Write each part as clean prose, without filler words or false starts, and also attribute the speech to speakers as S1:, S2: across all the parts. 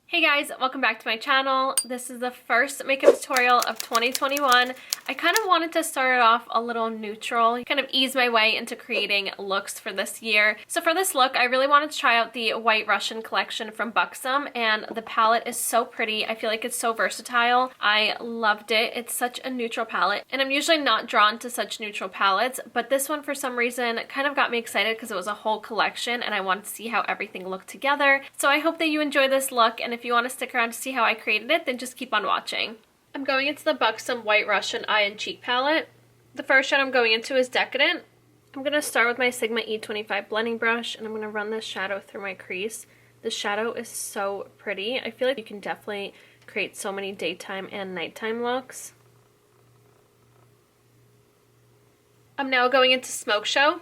S1: Hey guys, welcome back to my channel. This is the first makeup tutorial of 2021. I kind of wanted to start it off a little neutral, kind of ease my way into creating looks for this year. So for this look, I really wanted to try out the White Russian collection from XOXO, and the palette is so pretty. I feel like it's so versatile. I loved it. It's such a neutral palette, and I'm usually not drawn to such neutral palettes, but this one for some reason kind of got me excited because it was a whole collection and I wanted to see how everything looked together. So I hope that you enjoy this look, and if you want to stick around to see how I created it, then just keep on watching. I'm going into the XOXO White Russian Eye and Cheek palette. The first shade I'm going into is Decadent. I'm going to start with my Sigma E25 blending brush, and I'm going to run this shadow through my crease. The shadow is so pretty. I feel like you can definitely create so many daytime and nighttime looks. I'm now going into Smoke Show.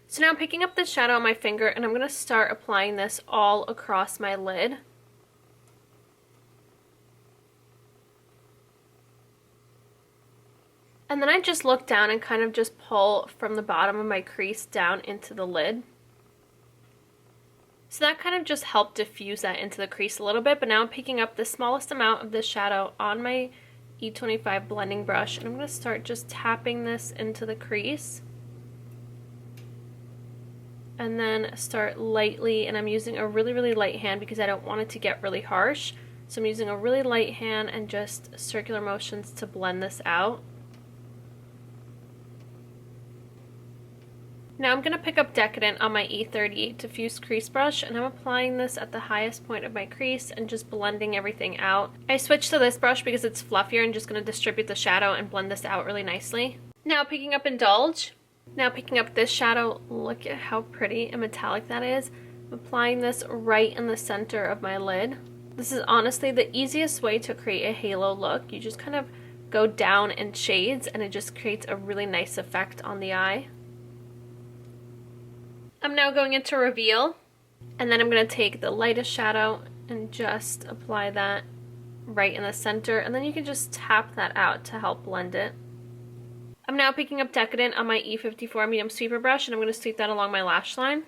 S1: So now I'm picking up the shadow on my finger, and I'm going to start applying this all across my lid. And then I just look down and kind of just pull from the bottom of my crease down into the lid. So that kind of just helped diffuse that into the crease a little bit, but now I'm picking up the smallest amount of the shadow on my E25 blending brush, and I'm going to start just tapping this into the crease. And then start lightly, and I'm using a really light hand because I don't want it to get really harsh. So I'm using a really light hand and just circular motions to blend this out. Now I'm going to pick up Decadent on my E38 diffuse crease brush, and I'm applying this at the highest point of my crease and just blending everything out. I switched to this brush because it's fluffier and just going to distribute the shadow and blend this out really nicely. Now picking up Indulge. Now picking up this shadow, look at how pretty and metallic that is. I'm applying this right in the center of my lid. This is honestly the easiest way to create a halo look. You just kind of go down in shades and it just creates a really nice effect on the eye. I'm now going into Reveal, and then I'm going to take the lightest shadow and just apply that right in the center, and then you can just tap that out to help blend it. I'm now picking up Decadent on my E54 medium sweeper brush, and I'm going to sweep that along my lash line.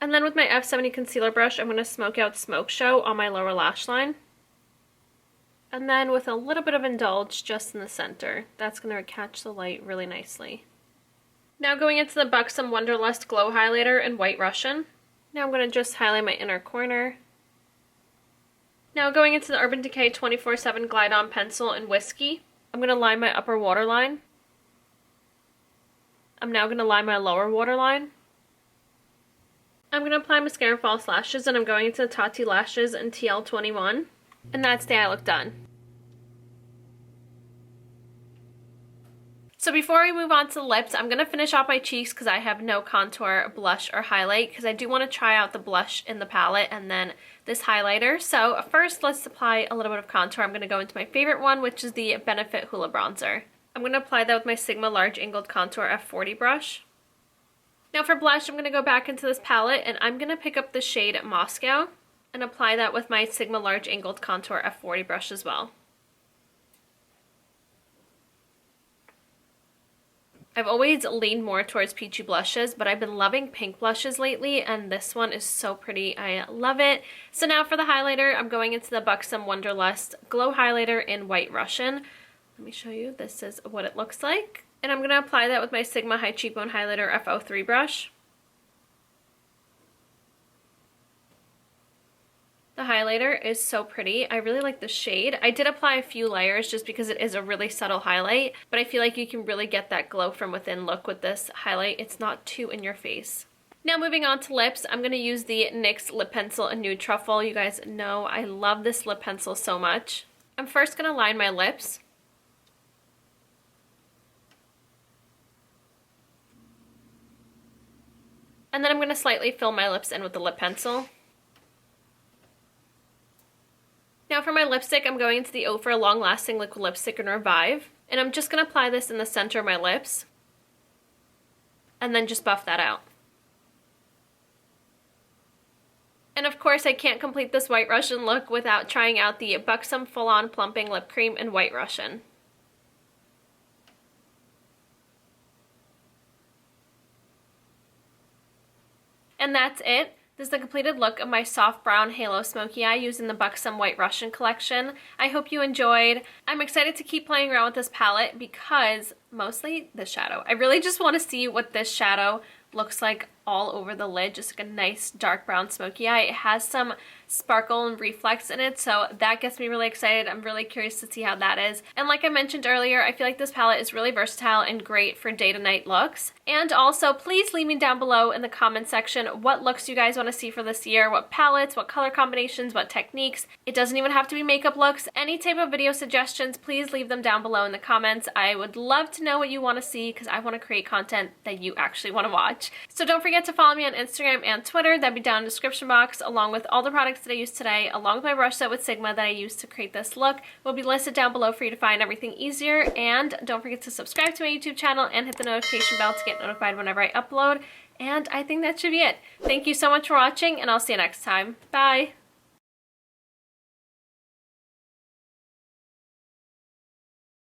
S1: And then with my F70 concealer brush, I'm going to smoke out Smoke Show on my lower lash line. And then with a little bit of Indulge just in the center. That's going to catch the light really nicely. Now going into the XOXO Wonderlust Glow Highlighter in White Russian. Now I'm going to just highlight my inner corner. Now going into the Urban Decay 24/7 Glide On Pencil in Whiskey. I'm going to line my upper waterline. I'm now going to line my lower waterline. I'm going to apply mascara and false lashes, and I'm going into the Tati Lashes in TL21. And that's the eye look done. So before we move on to the lips, I'm going to finish off my cheeks because I have no contour, blush, or highlight, because I do want to try out the blush in the palette and then this highlighter. So first, let's apply a little bit of contour. I'm going to go into my favorite one, which is the Benefit Hoola Bronzer. I'm going to apply that with my Sigma Large Angled Contour F40 brush. Now for blush, I'm going to go back into this palette, and I'm going to pick up the shade Moscow and apply that with my Sigma Large Angled Contour F40 brush as well. I've always leaned more towards peachy blushes, but I've been loving pink blushes lately, and this one is so pretty. I love it. So now for the highlighter, I'm going into the XOXO Wonderlust Glow Highlighter in White Russian. Let me show you. This is what it looks like. And I'm going to apply that with my Sigma High Cheekbone Highlighter F03 brush. The highlighter is so pretty. I really like the shade. I did apply a few layers just because it is a really subtle highlight, but I feel like you can really get that glow from within look with this highlight. It's not too in your face. Now moving on to lips, I'm going to use the NYX Lip Pencil in Nude Truffle. You guys know I love this lip pencil so much. I'm first going to line my lips. And then I'm going to slightly fill my lips in with the lip pencil. Now for my lipstick, I'm going into the Ofra Long Lasting Liquid Lipstick in Revive. And I'm just going to apply this in the center of my lips. And then just buff that out. And of course, I can't complete this White Russian look without trying out the XOXO Full On Plumping Lip Cream in White Russian. And that's it. This is the completed look of my soft brown halo smoky eye using the Buxom White Russian collection. I hope you enjoyed. I'm excited to keep playing around with this palette because mostly the shadow. I really just want to see what this shadow looks like all over the lid, just like a nice dark brown smoky eye. It has some sparkle and reflex in it, so that gets me really excited. I'm really curious to see how that is. And like I mentioned earlier, I feel like this palette is really versatile and great for day to night looks. And also, please leave me down below in the comment section what looks you guys want to see for this year, what palettes, what color combinations, what techniques. It doesn't even have to be makeup looks. Any type of video suggestions, please leave them down below in the comments. I would love to know what you want to see because I want to create content that you actually want to watch. So don't forget to follow me on Instagram and Twitter. That'd be down in the description box, along with all the products that I used today, along with my brush set with Sigma that I used to create this look. Will be listed down below for you to find everything easier. And don't forget to subscribe to my YouTube channel and hit the notification bell to get notified whenever I upload. And I think that should be it. Thank you so much for watching, and I'll see you next time. Bye!